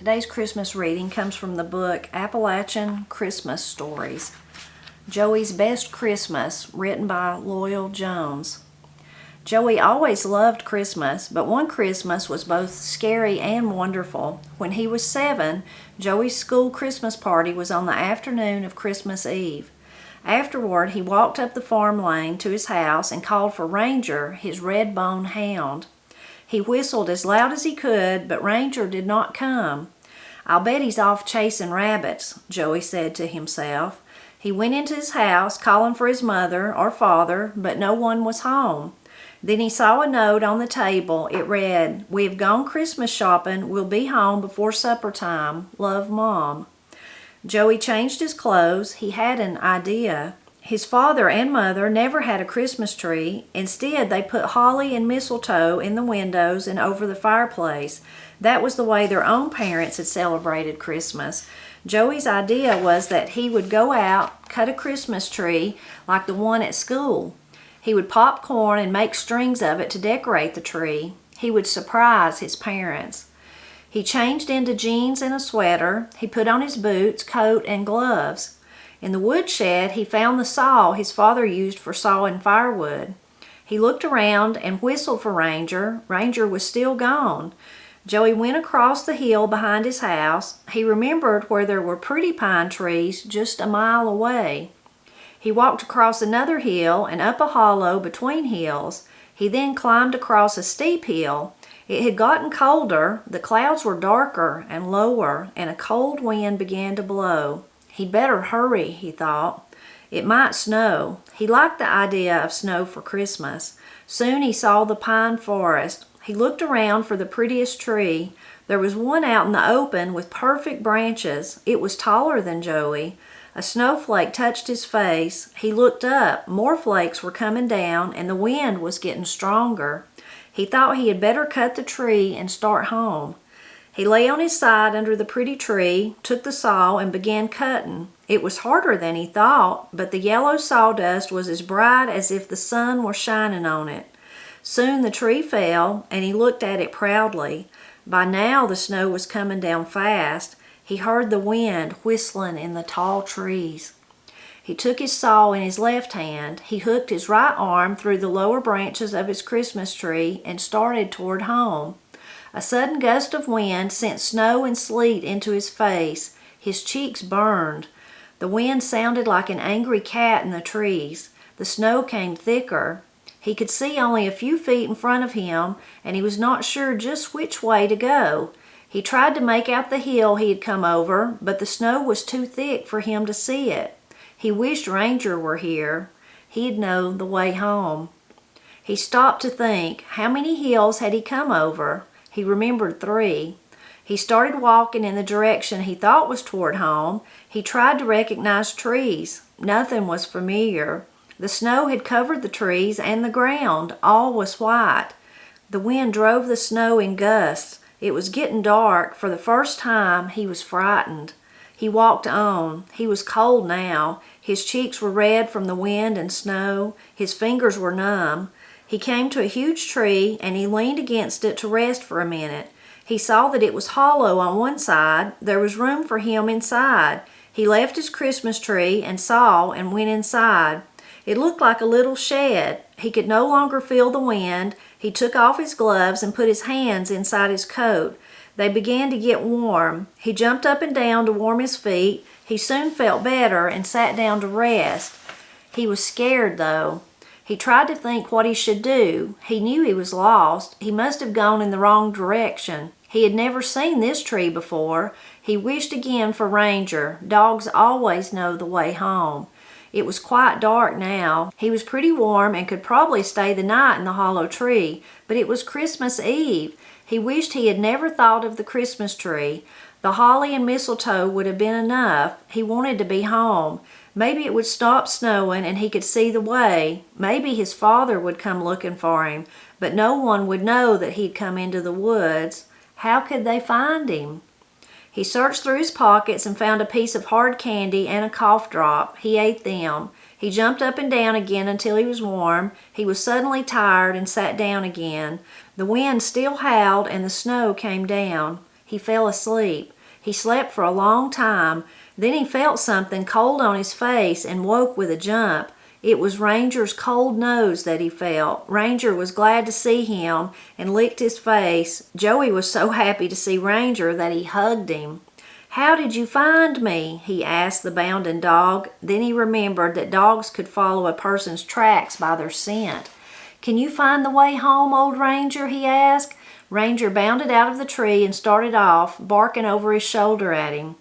Today's Christmas reading comes from the book Appalachian Christmas Stories. Joey's Best Christmas, written by Loyal Jones. Joey always loved Christmas, but one Christmas was both scary and wonderful. When he was 7, Joey's school Christmas party was on the afternoon of Christmas Eve. Afterward, he walked up the farm lane to his house and called for Ranger, his red-bone hound. He whistled as loud as he could, but Ranger did not come. "I'll bet he's off chasing rabbits," Joey said to himself. He went into his house, calling for his mother or father, but no one was home. Then he saw a note on the table. It read, "We have gone Christmas shopping. We'll be home before supper time. Love, Mom." Joey changed his clothes. He had an idea. His father and mother never had a Christmas tree. Instead, they put holly and mistletoe in the windows and over the fireplace. That was the way their own parents had celebrated Christmas. Joey's idea was that he would go out, cut a Christmas tree like the one at school. He would pop corn and make strings of it to decorate the tree. He would surprise his parents. He changed into jeans and a sweater. He put on his boots, coat, and gloves. In the woodshed, he found the saw his father used for sawing firewood. He looked around and whistled for Ranger. Ranger was still gone. Joey went across the hill behind his house. He remembered where there were pretty pine trees just a mile away. He walked across another hill and up a hollow between hills. He then climbed across a steep hill. It had gotten colder. The clouds were darker and lower, and a cold wind began to blow. He'd better hurry, he thought. It might snow. He liked the idea of snow for Christmas. Soon he saw the pine forest. He looked around for the prettiest tree. There was one out in the open with perfect branches. It was taller than Joey. A snowflake touched his face. He looked up. More flakes were coming down, and the wind was getting stronger. He thought he had better cut the tree and start home. He lay on his side under the pretty tree, took the saw, and began cutting. It was harder than he thought, but the yellow sawdust was as bright as if the sun were shining on it. Soon the tree fell, and he looked at it proudly. By now the snow was coming down fast. He heard the wind whistling in the tall trees. He took his saw in his left hand. He hooked his right arm through the lower branches of his Christmas tree and started toward home. A sudden gust of wind sent snow and sleet into his face. His cheeks burned. The wind sounded like an angry cat in the trees. The snow came thicker. He could see only a few feet in front of him, and he was not sure just which way to go. He tried to make out the hill he had come over, but the snow was too thick for him to see it. He wished Ranger were here. He'd know the way home. He stopped to think. How many hills had he come over? He remembered 3. He started walking in the direction he thought was toward home. He tried to recognize trees. Nothing was familiar. The snow had covered the trees and the ground. All was white. The wind drove the snow in gusts. It was getting dark. For the first time, he was frightened. He walked on. He was cold now. His cheeks were red from the wind and snow. His fingers were numb. He came to a huge tree, and he leaned against it to rest for a minute. He saw that it was hollow on one side. There was room for him inside. He left his Christmas tree and saw and went inside. It looked like a little shed. He could no longer feel the wind. He took off his gloves and put his hands inside his coat. They began to get warm. He jumped up and down to warm his feet. He soon felt better and sat down to rest. He was scared, though. He tried to think what he should do. He knew he was lost. He must have gone in the wrong direction. He had never seen this tree before. He wished again for Ranger. Dogs always know the way home. It was quite dark now. He was pretty warm and could probably stay the night in the hollow tree, but it was Christmas Eve. He wished he had never thought of the Christmas tree. The holly and mistletoe would have been enough. He wanted to be home. Maybe it would stop snowing and he could see the way. Maybe his father would come looking for him, but no one would know that he'd come into the woods. How could they find him? He searched through his pockets and found a piece of hard candy and a cough drop. He ate them. He jumped up and down again until he was warm. He was suddenly tired and sat down again. The wind still howled and the snow came down. He fell asleep. He slept for a long time. Then he felt something cold on his face and woke with a jump. It was Ranger's cold nose that he felt. Ranger was glad to see him and licked his face. Joey was so happy to see Ranger that he hugged him. "How did you find me?" he asked the bounden dog. Then he remembered that dogs could follow a person's tracks by their scent. "Can you find the way home, old Ranger?" he asked. Ranger bounded out of the tree and started off, barking over his shoulder at him.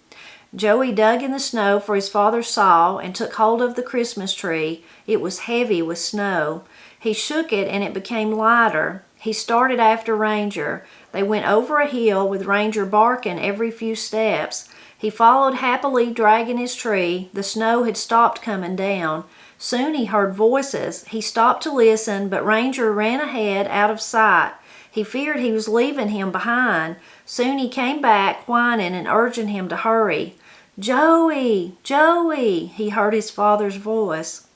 Joey dug in the snow for his father's saw and took hold of the Christmas tree. It was heavy with snow. He shook it and it became lighter. He started after Ranger. They went over a hill with Ranger barking every few steps. He followed happily, dragging his tree. The snow had stopped coming down. Soon he heard voices. He stopped to listen, but Ranger ran ahead out of sight. He feared he was leaving him behind. Soon he came back, whining and urging him to hurry. "Joey, Joey," he heard his father's voice.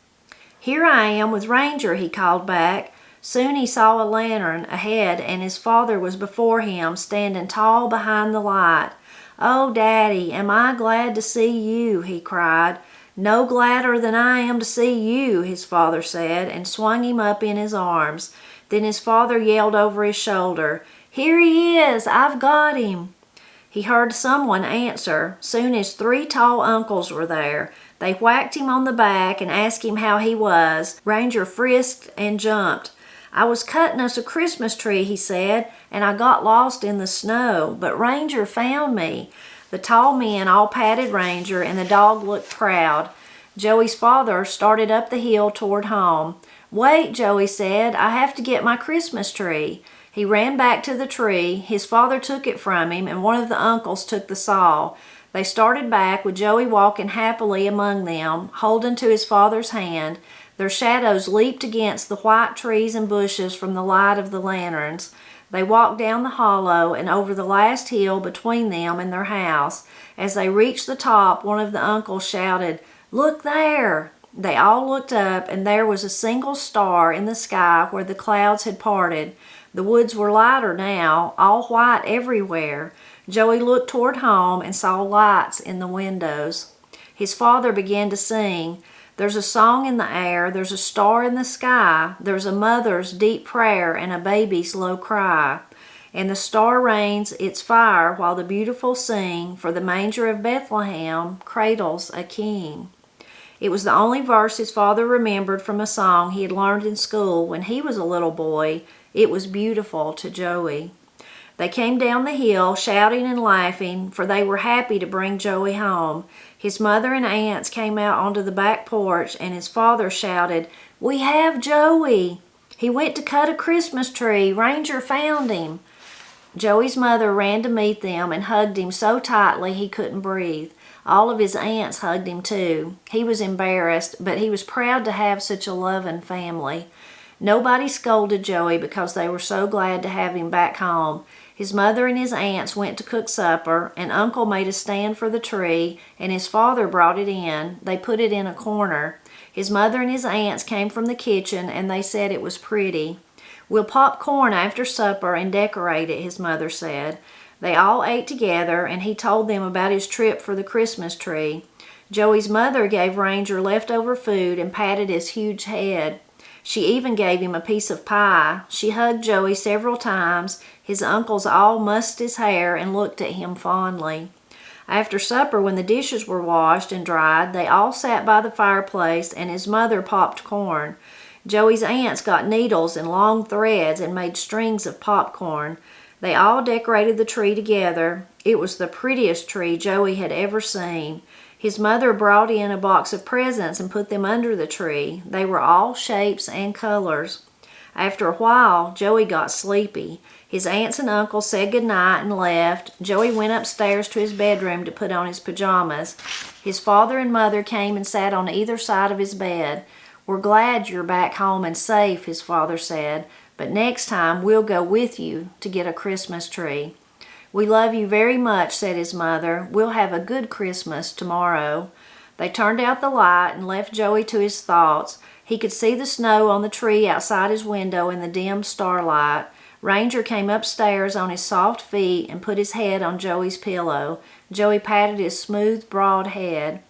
"Here I am with Ranger," he called back. Soon he saw a lantern ahead and his father was before him, standing tall behind the light. "Oh, Daddy, am I glad to see you," he cried. "No gladder than I am to see you," his father said, and swung him up in his arms. Then his father yelled over his shoulder, "Here he is! I've got him!" He heard someone answer. Soon his 3 tall uncles were there. They whacked him on the back and asked him how he was. Ranger frisked and jumped. "I was cutting us a Christmas tree," he said, "and I got lost in the snow, but Ranger found me." The tall men all patted Ranger, and the dog looked proud. Joey's father started up the hill toward home. "Wait," Joey said, "I have to get my Christmas tree." He ran back to the tree. His father took it from him, and one of the uncles took the saw. They started back, with Joey walking happily among them, holding to his father's hand. Their shadows leaped against the white trees and bushes from the light of the lanterns. They walked down the hollow and over the last hill between them and their house. As they reached the top, one of the uncles shouted, "Look there!" They all looked up, and there was a single star in the sky where the clouds had parted. The woods were lighter now, all white everywhere. Joey looked toward home and saw lights in the windows. His father began to sing. "There's a song in the air, there's a star in the sky, there's a mother's deep prayer and a baby's low cry. And the star rains its fire while the beautiful sing, for the manger of Bethlehem cradles a king." It was the only verse his father remembered from a song he had learned in school when he was a little boy. It was beautiful to Joey. They came down the hill, shouting and laughing, for they were happy to bring Joey home. His mother and aunts came out onto the back porch, and his father shouted, "We have Joey! He went to cut a Christmas tree. Ranger found him." Joey's mother ran to meet them and hugged him so tightly he couldn't breathe. All of his aunts hugged him too. He was embarrassed, but he was proud to have such a loving family. Nobody scolded Joey because they were so glad to have him back home. His mother and his aunts went to cook supper, and Uncle made a stand for the tree, and his father brought it in. They put it in a corner. His mother and his aunts came from the kitchen, and they said it was pretty. "We'll pop corn after supper and decorate it," his mother said. They all ate together, and he told them about his trip for the Christmas tree. Joey's mother gave Ranger leftover food and patted his huge head. She even gave him a piece of pie. She hugged Joey several times. His uncles all mussed his hair and looked at him fondly. After supper, when the dishes were washed and dried, they all sat by the fireplace, and his mother popped corn. Joey's aunts got needles and long threads and made strings of popcorn. They all decorated the tree together. It was the prettiest tree Joey had ever seen. His mother brought in a box of presents and put them under the tree. They were all shapes and colors. After a while, Joey got sleepy. His aunts and uncles said goodnight and left. Joey went upstairs to his bedroom to put on his pajamas. His father and mother came and sat on either side of his bed. "We're glad you're back home and safe," his father said, "but next time we'll go with you to get a Christmas tree." "We love you very much," said his mother. "We'll have a good Christmas tomorrow." They turned out the light and left Joey to his thoughts. He could see the snow on the tree outside his window in the dim starlight. Ranger came upstairs on his soft feet and put his head on Joey's pillow. Joey patted his smooth, broad head.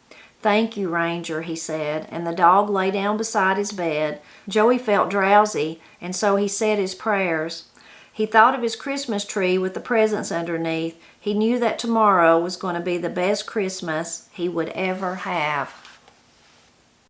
"Thank you, Ranger," he said, and the dog lay down beside his bed. Joey felt drowsy, and so he said his prayers. He thought of his Christmas tree with the presents underneath. He knew that tomorrow was going to be the best Christmas he would ever have.